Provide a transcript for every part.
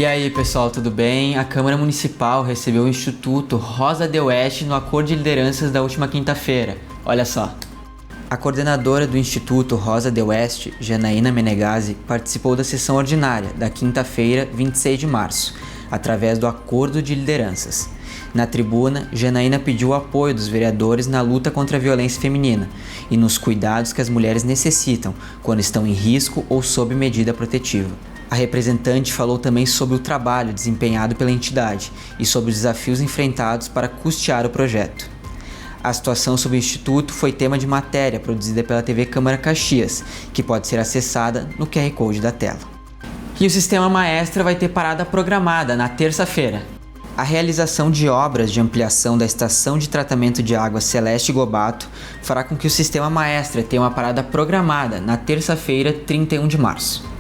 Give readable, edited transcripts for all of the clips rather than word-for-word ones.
E aí pessoal, tudo bem? A Câmara Municipal recebeu o Instituto Rosa de Oeste no acordo de lideranças da última quinta-feira. Olha só. A coordenadora do Instituto Rosa de Oeste, Janaína Menegazzi, participou da sessão ordinária da quinta-feira, 26 de março, através do acordo de lideranças. Na tribuna, Janaína pediu o apoio dos vereadores na luta contra a violência feminina e nos cuidados que as mulheres necessitam quando estão em risco ou sob medida protetiva. A representante falou também sobre o trabalho desempenhado pela entidade e sobre os desafios enfrentados para custear o projeto. A situação sobre o Instituto foi tema de matéria produzida pela TV Câmara Caxias, que pode ser acessada no QR Code da tela. E o Sistema Maestra vai ter parada programada na terça-feira. A realização de obras de ampliação da estação de tratamento de água Celeste Gobato fará com que o Sistema Maestra tenha uma parada programada na terça-feira, 31 de março.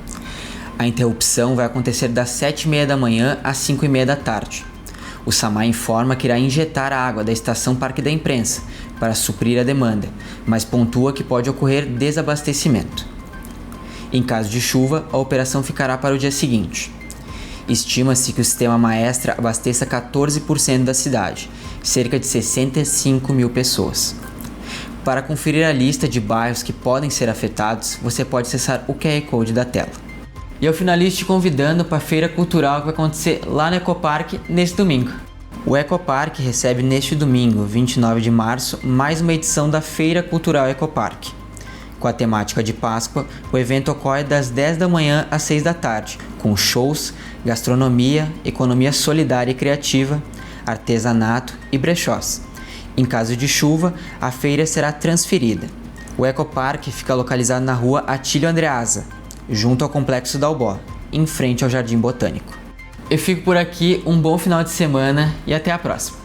A interrupção vai acontecer das 7h30 da manhã às 5h30 da tarde. O SAMAI informa que irá injetar a água da estação Parque da Imprensa para suprir a demanda, mas pontua que pode ocorrer desabastecimento. Em caso de chuva, a operação ficará para o dia seguinte. Estima-se que o Sistema Maestra abasteça 14% da cidade, cerca de 65 mil pessoas. Para conferir a lista de bairros que podem ser afetados, você pode acessar o QR Code da tela. E eu finalizo te convidando para a Feira Cultural que vai acontecer lá no Ecoparque neste domingo. O Ecoparque recebe neste domingo, 29 de março, mais uma edição da Feira Cultural Ecoparque. Com a temática de Páscoa, o evento ocorre das 10 da manhã às 6 da tarde, com shows, gastronomia, economia solidária e criativa, artesanato e brechós. Em caso de chuva, a feira será transferida. O Ecoparque fica localizado na rua Atílio Andreasa, junto ao Complexo Dalbó, em frente ao Jardim Botânico. Eu fico por aqui, um bom final de semana e até a próxima!